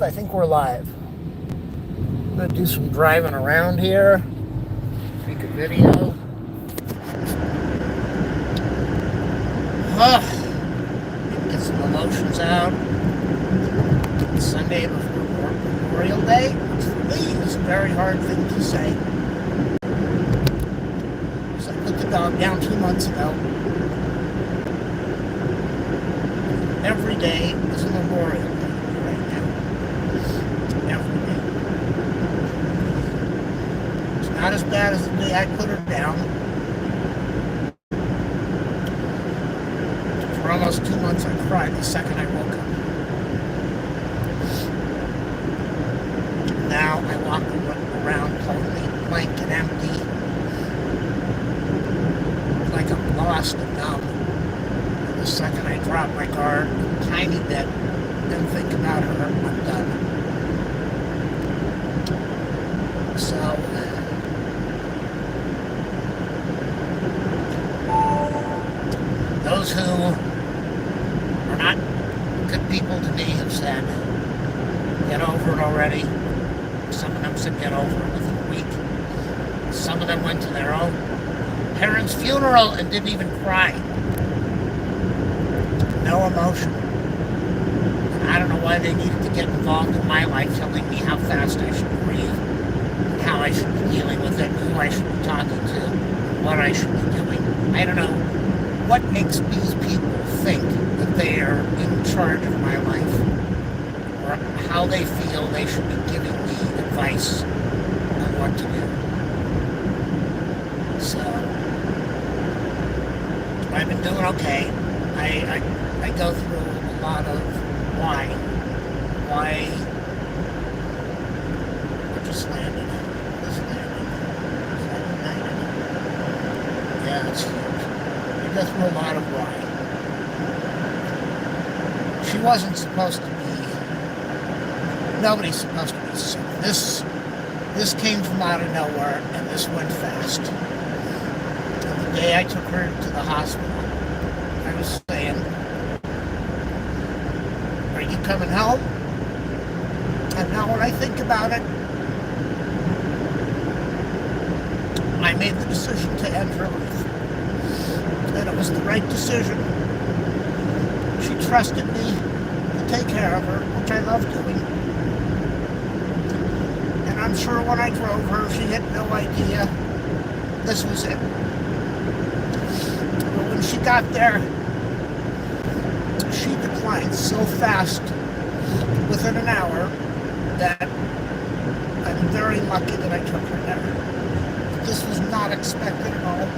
I think we're live. I'm going to do some driving around here, make a video. Get some emotions out. Sunday before Memorial Day, which for me is a very hard thing to say. So I put the dog down 2 months ago. Every day is a Memorial Day right now. Every day. It's not as bad as the day I put her down. For almost 2 months I cried the second I woke up. Now I walk around totally blank and empty, like I'm lost and numb. And the second I drop my guard a tiny bit and think about her, I'm done. So, those who are not good people to me have said, get over it already. Some of them said get over it within a week. Some of them went to their own parents' funeral and didn't even cry. No emotion. And I don't know why they needed to get involved in my life, telling me how fast I should breathe, and how I should be dealing with it, who I should be talking to, what I should be doing. I don't know what makes these people think that they are in charge of my life, or how they feel they should be giving me advice on what to do. So, I've been doing okay. I go through a lot of why. I just landed. Yeah, that's huge. I go through a lot of why. She wasn't supposed to be. Nobody's supposed to be sick. This came from out of nowhere, and this went fast. And the day I took her to the hospital, I was saying, are you coming home? And now when I think about it, I made the decision to end her life. And it was the right decision. She trusted me to take care of her, which I love doing. And I'm sure when I drove her, she had no idea this was it. But when she got there, she declined so fast within an hour that I'm very lucky that I took her there. This was not expected at all.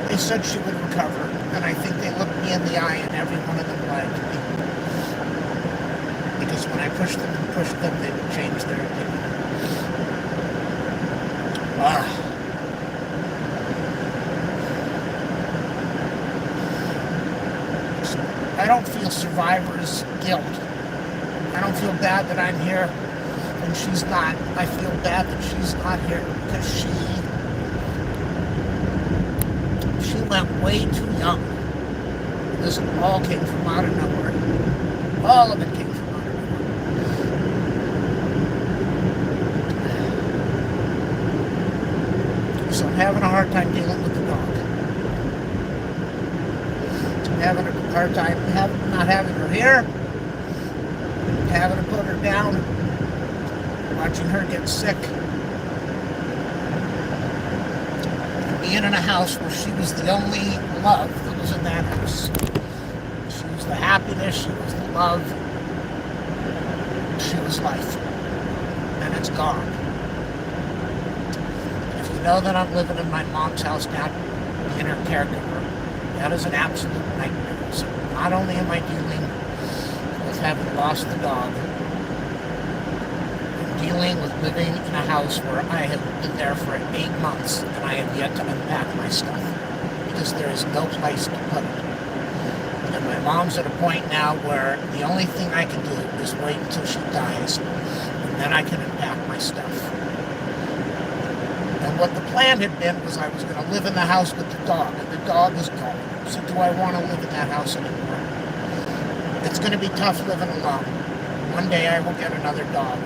They said she would recover, and I think they looked me in the eye, and every one of them lied to me. Because when I pushed them, they would change their opinion. I don't feel survivor's guilt. I don't feel bad that I'm here and she's not. I feel bad that she's not here because she went way too young. This all came from out of nowhere. All of it came from out of nowhere. So I'm having a hard time dealing with the dog. I'm having a hard time not having her here, having to put her down, watching her get sick. Being in a house where she was the only love that was in that house. She was the happiness, she was the love, she was life. And it's gone. If you know that I'm living in my mom's house now, being her caregiver, that is an absolute nightmare. So not only am I dealing with having lost the dog, dealing with living in a house where I have been there for 8 months and I have yet to unpack my stuff because there is no place to put it. And my mom's at a point now where the only thing I can do is wait until she dies and then I can unpack my stuff. And what the plan had been was I was going to live in the house with the dog, and the dog is gone. So do I want to live in that house anymore? going to be tough living alone. One day I will get another dog.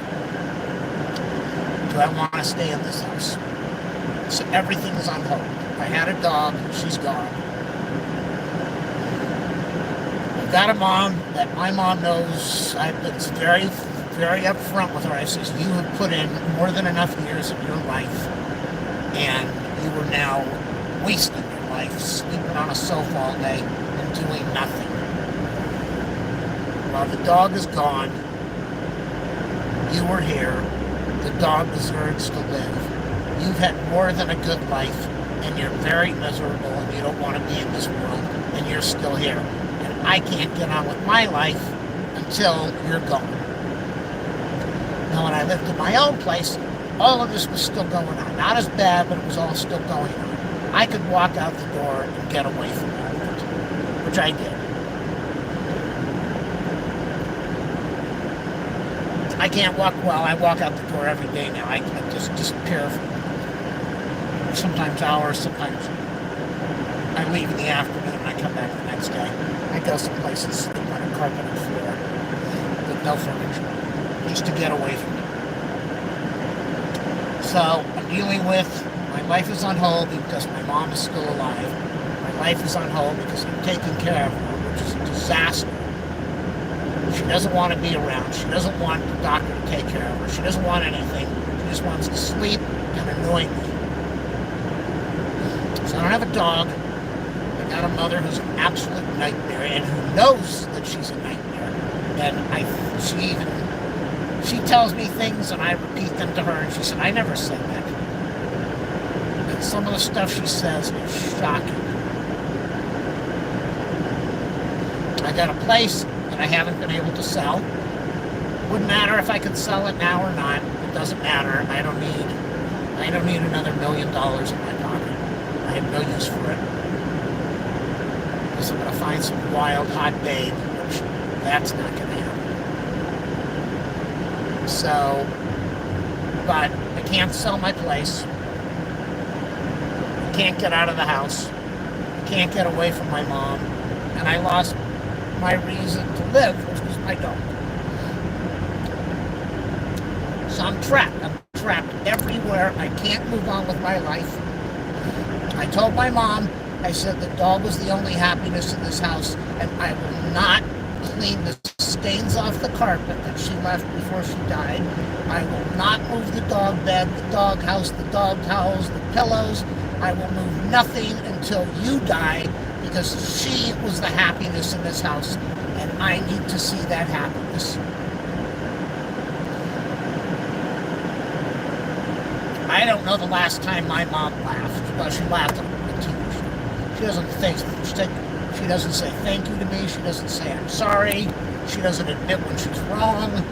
Do I want to stay in this house? So everything is on hold. I had a dog, she's gone. I've got a mom that my mom knows. I've been very, very upfront with her. I says, you have put in more than enough years of your life, and you are now wasting your life, sleeping on a sofa all day and doing nothing. While the dog is gone, you are here. The dog deserves to live. You've had more than a good life, and you're very miserable, and you don't want to be in this world, and you're still here. And I can't get on with my life until you're gone. Now, when I lived in my own place, all of this was still going on. Not as bad, but it was all still going on. I could walk out the door and get away from all of it, which I did. I can't walk well. I walk out the door every day now. I just disappear for sometimes hours, sometimes I leave in the afternoon and I come back the next day. I go someplace and sleep on a carpeted floor with no furniture, just to get away from it. So I'm dealing with, my life is on hold because my mom is still alive. My life is on hold because I'm taking care of her, which is a disaster. She doesn't want to be around. She doesn't want the doctor to take care of her. She doesn't want anything. She just wants to sleep and annoy me. So I don't have a dog. I got a mother who's an absolute nightmare and who knows that she's a nightmare. And she tells me things and I repeat them to her, and she said, I never said that. And some of the stuff she says is shocking. I got a place that I haven't been able to sell. Wouldn't matter if I could sell it now or not. It doesn't matter. I don't need another $1 million in my pocket. I have no use for it. Because I'm going to find some wild, hot babe, which that's not going to happen. So, but I can't sell my place. I can't get out of the house. I can't get away from my mom. And I lost my reason to live, which was my dog. So I'm trapped. I'm trapped everywhere. I can't move on with my life. I told my mom, I said the dog was the only happiness in this house, and I will not clean the stains off the carpet that she left before she died. I will not move the dog bed, the dog house, the dog towels, the pillows. I will move nothing until you die, because she was the happiness in this house, and I need to see that happiness. I don't know the last time my mom laughed. Well, she laughed at a TV show. She doesn't say thank you to me. She doesn't say I'm sorry. She doesn't admit when she's wrong.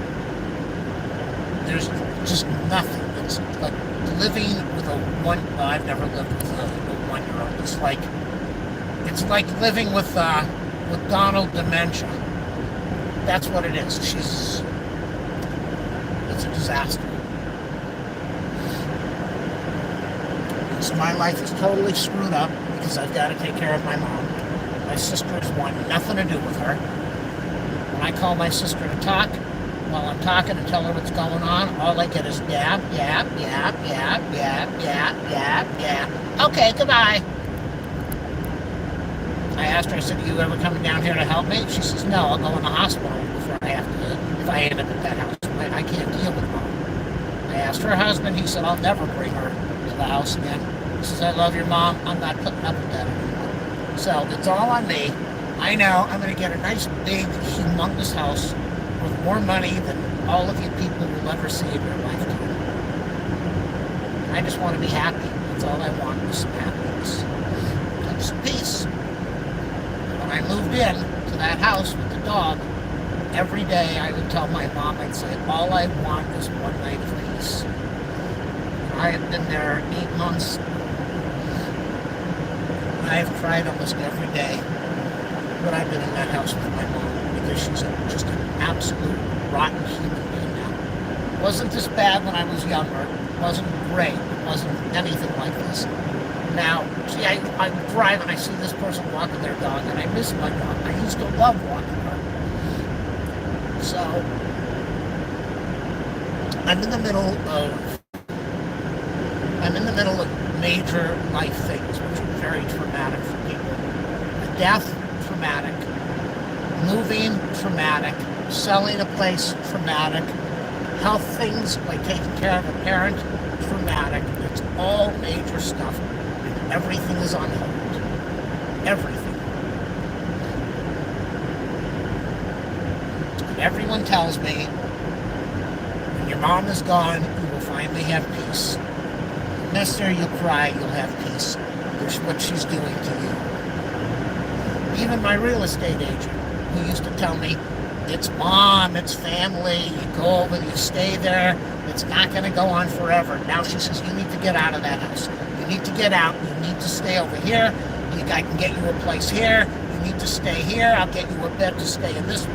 There's just nothing. It's like living with well, I've never lived with a 1-year-old. It's like living with Donald dementia. That's what it is. It's a disaster. So my life is totally screwed up because I've got to take care of my mom. My sisters want nothing to do with her. When I call my sister to talk, while I'm talking to tell her what's going on, all I get is yap, yap, yap, yap, yap, yap, yap, yap. Okay, goodbye. I asked her, I said, are you ever coming down here to help me? She says, no, I'll go in the hospital before I have to, if I end up at that house. I can't deal with mom. I asked her husband, he said, I'll never bring her to the house again. He says, I love your mom, I'm not putting up with that anymore. So, it's all on me. I know I'm going to get a nice, big, humongous house with more money than all of you people will ever see in your lifetime. I just want to be happy. That's all I want is some happiness. And some peace. When I moved in to that house with the dog, every day I would tell my mom, I'd say, all I want is one night of peace. I have been there 8 months. I have cried almost every day when I've been in that house with my mom, because she's just an absolute rotten human being now. It wasn't this bad when I was younger. It wasn't great. It wasn't anything like this. Now, see, I drive and I see this person walking their dog, and I miss my dog. I used to love walking her. So I'm in the middle of major life things, which are very traumatic for people. A death, traumatic. Moving, traumatic. Selling a place, traumatic. Health things like taking care of a parent, traumatic. It's all major stuff. And everything is on hold. Everything. And everyone tells me, when your mom is gone, you will finally have peace. Mister, you'll cry, you'll have peace. There's what she's doing to you. Even my real estate agent, who used to tell me, it's mom, it's family, you go over, you stay there, it's not going to go on forever. Now she says, you need to get out of that house. You need to get out, you need to stay over here, I can get you a place here, you need to stay here, I'll get you a bed to stay in this.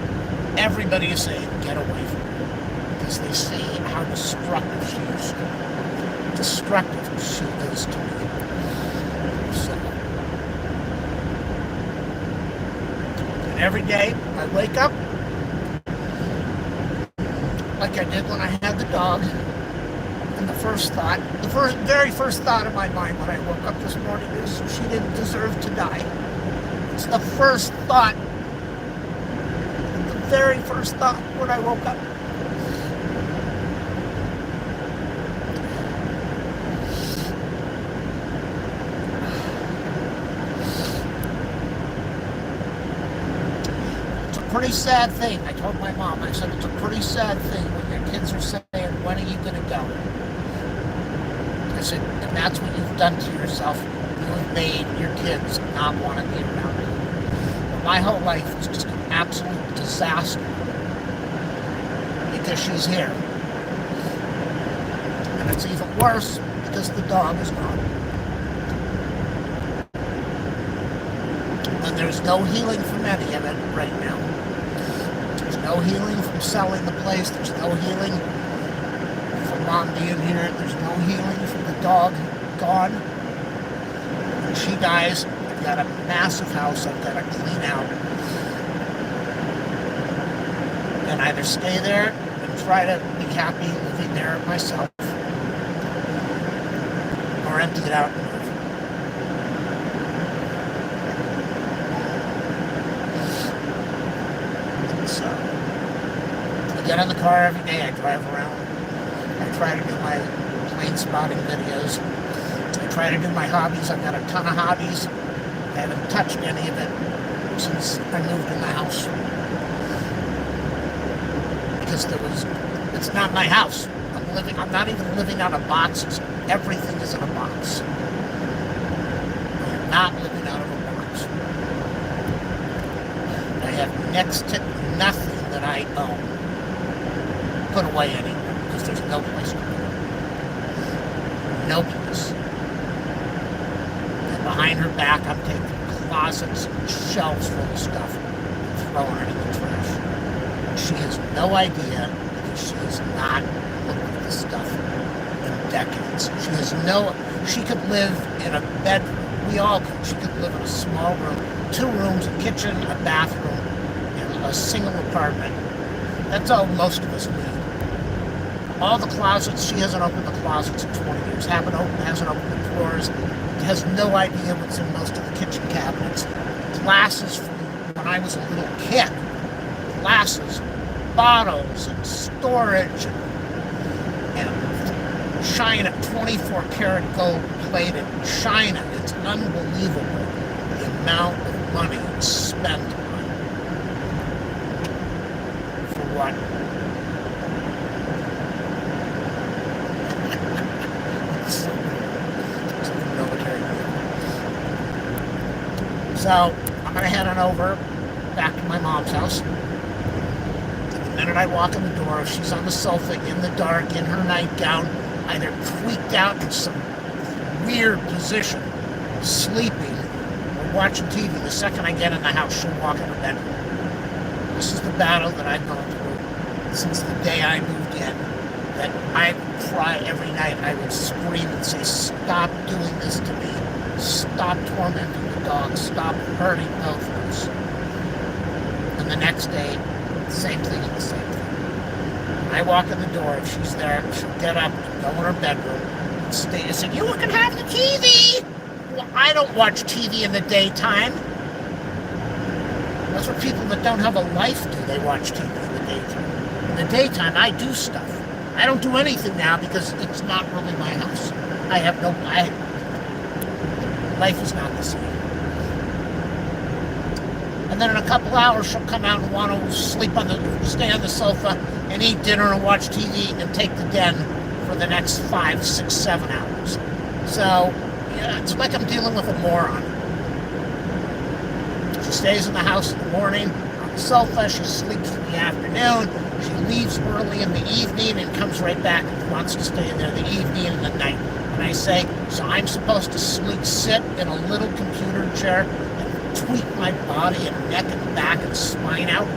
Everybody is saying, get away from her. Because they see how destructive she is. Destructive she is to me. So, and every day I wake up like I did when I had the dog, and the very first thought in my mind when I woke up this morning is she didn't deserve to die. It's the first thought, the very first thought when I woke up. Pretty sad thing. I told my mom, I said, it's a pretty sad thing when your kids are saying, when are you going to go? I said, and that's what you've done to yourself. You have made your kids not want to be around you. But my whole life is just an absolute disaster because she's here. And it's even worse because the dog is gone. And there's no healing from any of it right now. No healing from selling the place. There's no healing from mom being here. There's no healing from the dog gone. When she dies, I've got a massive house I've got to clean out. And either stay there and try to be happy living there myself, or empty it out and move. So I get in the car every day, I drive around, I try to do my plane spotting videos, I try to do my hobbies. I've got a ton of hobbies. I haven't touched any of it since I moved in the house. Because it's not my house. I'm not even living out of boxes. Everything is in a box. I'm not living out of a box. I have next to nothing that I own put away anywhere because there's no place to put it. No place. And behind her back, I'm taking closets and shelves full of stuff and throwing it in the trash. She has no idea because she has not looked at this stuff in decades. She could live in a bedroom. We all could. She could live in a small room, 2 rooms, a kitchen, a bathroom, in a single apartment. That's all most of us need. All the closets, she hasn't opened the closets in 20 years. Hasn't opened the drawers. Has no idea what's in most of the kitchen cabinets. Glasses from when I was a little kid. Glasses, bottles, and storage, and china, 24 karat gold plated china. It's unbelievable the amount of money spent on for what? So I'm gonna head on over back to my mom's house. The minute I walk in the door, if she's on the sofa in the dark in her nightgown, either tweaked out in some weird position, sleeping or watching TV, the second I get in the house, she'll walk in her bedroom. This is the battle that I've gone through since the day I moved in. That I would cry every night. I would scream and say, "Stop doing this to me. Stop tormenting the dog. Stop hurting both of us." And the next day, same thing in the same I walk in the door, if she's there, she'll get up and go in her bedroom and stay. I said, "You can have the TV." Well, I don't watch TV in the daytime. That's what people that don't have a life do. They watch TV in the daytime. In the daytime, I do stuff. I don't do anything now because it's not really my house. Life is not the same. And then in a couple hours, she'll come out and want to stay on the sofa and eat dinner and watch TV and take the den for the next 5, 6, 7 hours. So, yeah, it's like I'm dealing with a moron. She stays in the house in the morning on the sofa. She sleeps in the afternoon. She leaves early in the evening and comes right back and wants to stay in there the evening and the night. And I say, so I'm supposed to sit in a little computer chair and tweak my body and neck and back and spine out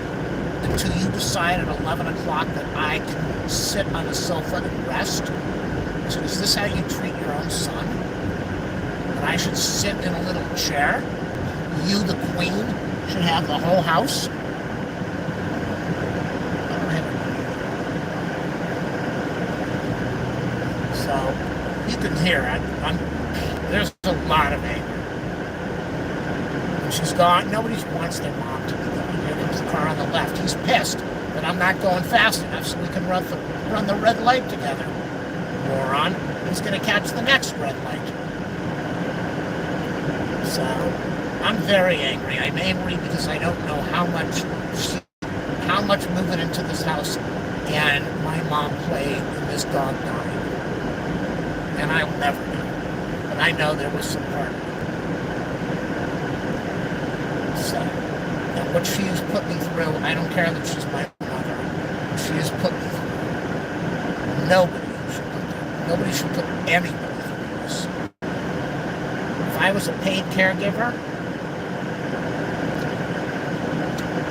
until you decide at 11 o'clock that I can sit on the sofa and rest? So is this how you treat your own son? That I should sit in a little chair? You, the queen, should have the whole house? So, you can hear there's a lot of anger. When she's gone, nobody wants their mom to be gone. Here comes the car on the left. He's pissed that I'm not going fast enough so we can run the red light together. Moron. He's going to catch the next red light. So, I'm very angry. I'm angry because I don't know how much moving into this house and my mom played in this dog dying. And I will never know. But I know there was some part of it. So, and what she has put me through, I don't care that she's my mother. What she has put me through. Nobody should put anybody through this. If I was a paid caregiver,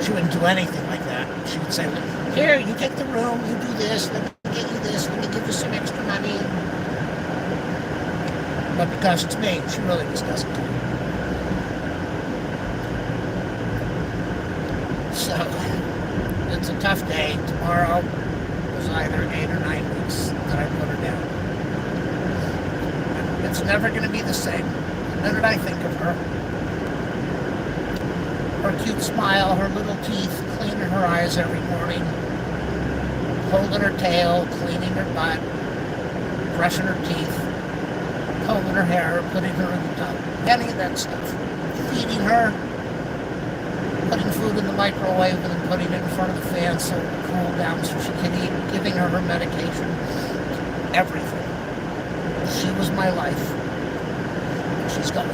she wouldn't do anything like that. She would say, here, you take the room, you do this, let me get you this, let me give you some extra money. But because it's me, she really just doesn't care. So, it's a tough day. Tomorrow was either 8 or 9 weeks that I put her down. It's never going to be the same. The minute I think of her cute smile, her little teeth, cleaning her eyes every morning, holding her tail, cleaning her butt, brushing her teeth, combing her hair, putting her in the tub, any of that stuff. Feeding her, putting food in the microwave and then putting it in front of the fan so it will cool down so she can eat, giving her her medication, everything. She was my life. She's gone.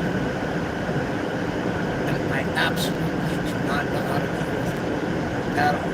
And I absolutely do not know how to deal with it at all.